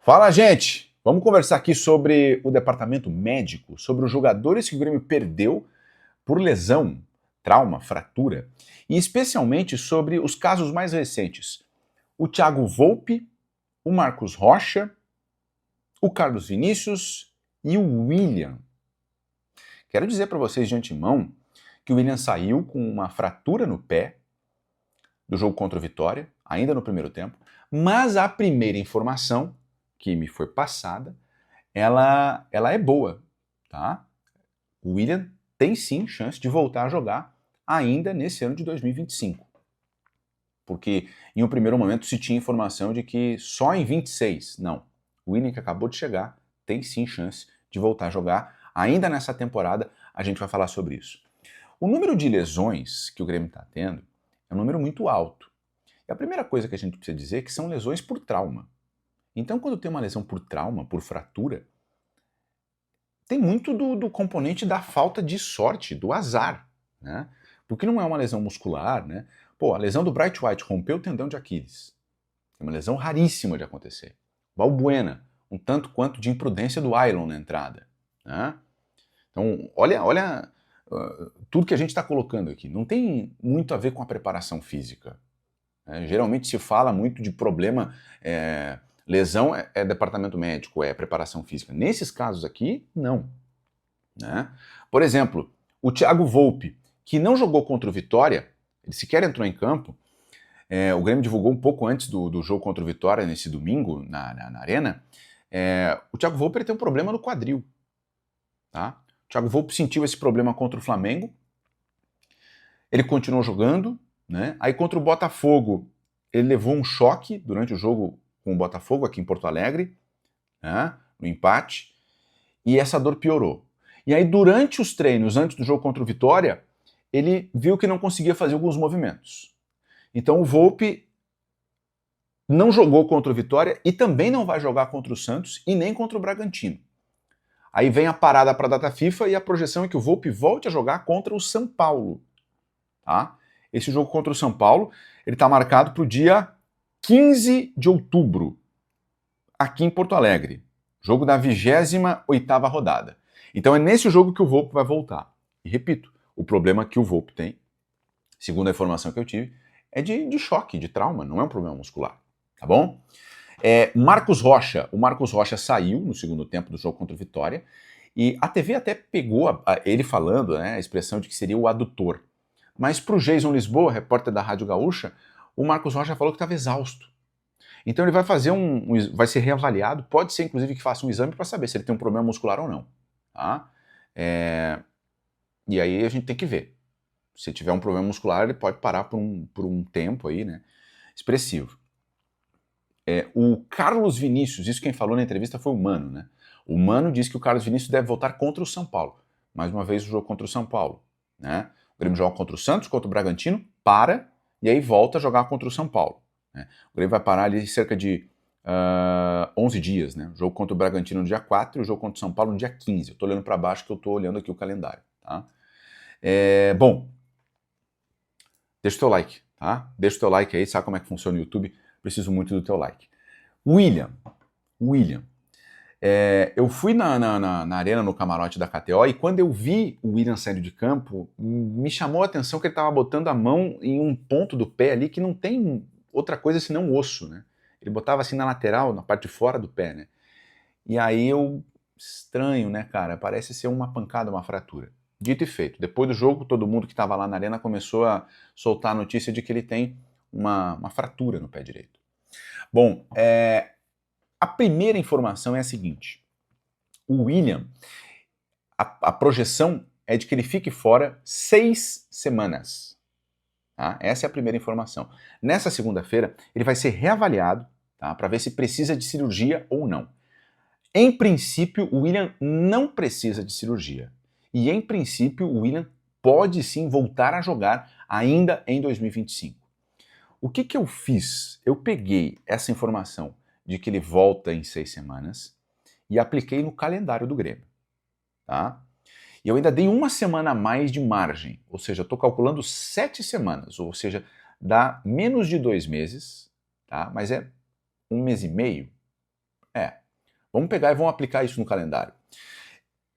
Fala, gente! Vamos conversar aqui sobre o departamento médico, sobre os jogadores que o Grêmio perdeu por lesão, trauma, fratura, e especialmente sobre os casos mais recentes. O Thiago Volpi, o Marcos Rocha, o Carlos Vinícius e o William. Quero dizer para vocês de antemão que o William saiu com uma fratura no pé do jogo contra o Vitória, ainda no primeiro tempo, mas a primeira informação que me foi passada, ela é boa, tá? O William tem sim chance de voltar a jogar ainda nesse ano de 2025. Porque em um primeiro momento se tinha informação de que só em 26. Não. O William, que acabou de chegar, tem sim chance de voltar a jogar. Ainda nessa temporada a gente vai falar sobre isso. O número de lesões que o Grêmio está tendo é um número muito alto. E a primeira coisa que a gente precisa dizer é que são lesões por trauma. Então, quando tem uma lesão por trauma, por fratura, tem muito do componente da falta de sorte, do azar, né? Porque não é uma lesão muscular, né? Pô, a lesão do Bright White rompeu o tendão de Aquiles. É uma lesão raríssima de acontecer. Balbuena, um tanto quanto de imprudência do Ailon na entrada, né? Então, olha tudo que a gente está colocando aqui. Não tem muito a ver com a preparação física. Geralmente se fala muito de problema... lesão é departamento médico, é preparação física. Nesses casos aqui, não. Né? Por exemplo, o Thiago Volpi, que não jogou contra o Vitória, ele sequer entrou em campo, o Grêmio divulgou um pouco antes do jogo contra o Vitória, nesse domingo, na Arena, o Thiago Volpi tem um problema no quadril. Tá? O Thiago Volpi sentiu esse problema contra o Flamengo, ele continuou jogando, né? Aí contra o Botafogo, ele levou um choque durante o jogo com o Botafogo aqui em Porto Alegre, né, no empate, e essa dor piorou. E aí durante os treinos, antes do jogo contra o Vitória, ele viu que não conseguia fazer alguns movimentos. Então o Volpi não jogou contra o Vitória e também não vai jogar contra o Santos e nem contra o Bragantino. Aí vem a parada para a data FIFA e a projeção é que o Volpi volte a jogar contra o São Paulo. Tá? Esse jogo contra o São Paulo, ele está marcado para o dia 15 de outubro, aqui em Porto Alegre. Jogo da 28ª rodada. Então é nesse jogo que o Volpi vai voltar. E repito, o problema que o Volpi tem, segundo a informação que eu tive, é de choque, de trauma, não é um problema muscular. Tá bom? Marcos Rocha. O Marcos Rocha saiu no segundo tempo do jogo contra o Vitória e a TV até pegou ele falando, né, a expressão de que seria o adutor. Mas para o Jason Lisboa, repórter da Rádio Gaúcha, o Marcos Rocha falou que estava exausto. Então ele vai fazer vai ser reavaliado, pode ser inclusive que faça um exame para saber se ele tem um problema muscular ou não. Tá? E aí a gente tem que ver. Se tiver um problema muscular, ele pode parar por um tempo aí, né, expressivo. O Carlos Vinícius, isso quem falou na entrevista foi o Mano, né? O Mano disse que o Carlos Vinícius deve voltar contra o São Paulo. Mais uma vez o jogo contra o São Paulo. Né? O Grêmio joga contra o Santos, contra o Bragantino, para... e aí volta a jogar contra o São Paulo. Né? O Grêmio vai parar ali cerca de 11 dias. Né? O jogo contra o Bragantino no dia 4 e o jogo contra o São Paulo no dia 15. Eu estou olhando para baixo que eu estou olhando aqui o calendário. Tá? Bom, deixa o teu like. Tá? Deixa o teu like aí, sabe como é que funciona o YouTube? Preciso muito do teu like. William. Eu fui na arena, no camarote da KTO, e quando eu vi o William saindo de campo, me chamou a atenção que ele estava botando a mão em um ponto do pé ali que não tem outra coisa senão osso, né? Ele botava assim na lateral, na parte de fora do pé, né? E aí estranho, né, cara? Parece ser uma pancada, uma fratura. Dito e feito. Depois do jogo, todo mundo que estava lá na arena começou a soltar a notícia de que ele tem uma fratura no pé direito. Bom, a primeira informação é a seguinte. O William, a projeção é de que ele fique fora 6 semanas. Tá? Essa é a primeira informação. Nessa segunda-feira, ele vai ser reavaliado, tá, para ver se precisa de cirurgia ou não. Em princípio, o William não precisa de cirurgia. E, em princípio, o William pode sim voltar a jogar ainda em 2025. O que eu fiz? Eu peguei essa informação de que ele volta em 6 semanas e apliquei no calendário do Grêmio. Tá? E eu ainda dei 1 semana a mais de margem, ou seja, estou calculando 7 semanas, ou seja, dá menos de 2 meses, tá? Mas é 1 mês e meio, Vamos pegar e vamos aplicar isso no calendário.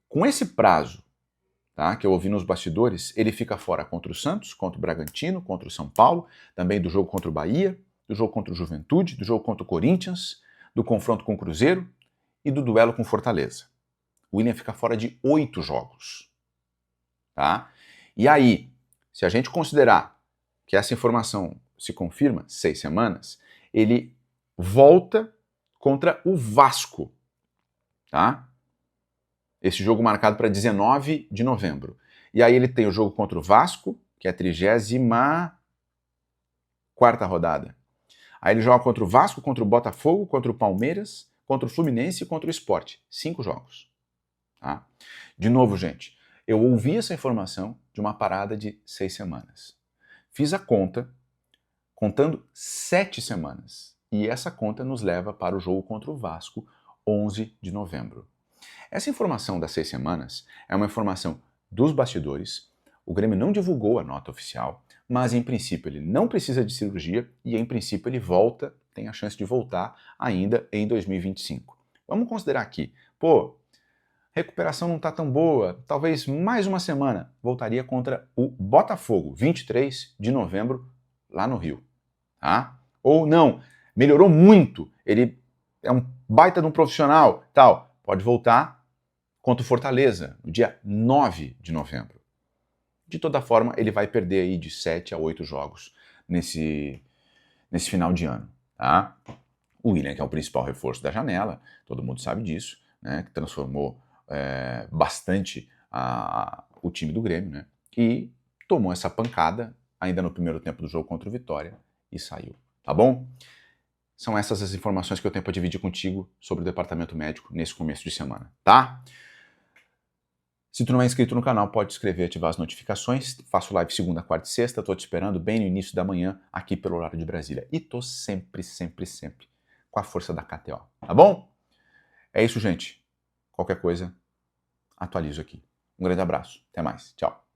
Com esse prazo, tá, que eu ouvi nos bastidores, ele fica fora contra o Santos, contra o Bragantino, contra o São Paulo, também do jogo contra o Bahia, do jogo contra o Juventude, do jogo contra o Corinthians, do confronto com o Cruzeiro e do duelo com Fortaleza. O William fica fora de 8 jogos. Tá? E aí, se a gente considerar que essa informação se confirma, 6 semanas, ele volta contra o Vasco. Tá? Esse jogo marcado para 19 de novembro. E aí ele tem o jogo contra o Vasco, que é a 34ª rodada. Aí ele joga contra o Vasco, contra o Botafogo, contra o Palmeiras, contra o Fluminense e contra o Sport. 5 jogos. Tá? De novo, gente, eu ouvi essa informação de uma parada de 6 semanas. Fiz a conta, contando 7 semanas. E essa conta nos leva para o jogo contra o Vasco, 11 de novembro. Essa informação das 6 semanas é uma informação dos bastidores. O Grêmio não divulgou a nota oficial, mas em princípio ele não precisa de cirurgia e em princípio ele volta, tem a chance de voltar ainda em 2025. Vamos considerar aqui, recuperação não está tão boa, talvez mais uma semana, voltaria contra o Botafogo, 23 de novembro, lá no Rio. Tá? Ou não, melhorou muito, ele é um baita de um profissional, tal, pode voltar contra o Fortaleza, no dia 9 de novembro. De toda forma, ele vai perder aí de 7 a 8 jogos nesse final de ano. Tá? O William, que é o principal reforço da janela, todo mundo sabe disso, né, que transformou bastante o time do Grêmio, né, e tomou essa pancada ainda no primeiro tempo do jogo contra o Vitória e saiu. Tá bom? São essas as informações que eu tenho para dividir contigo sobre o departamento médico nesse começo de semana, tá? Se tu não é inscrito no canal, pode inscrever e ativar as notificações. Faço live segunda, quarta e sexta. Tô te esperando bem no início da manhã, aqui pelo horário de Brasília. E tô sempre com a força da KTO, tá bom? É isso, gente. Qualquer coisa, atualizo aqui. Um grande abraço. Até mais. Tchau.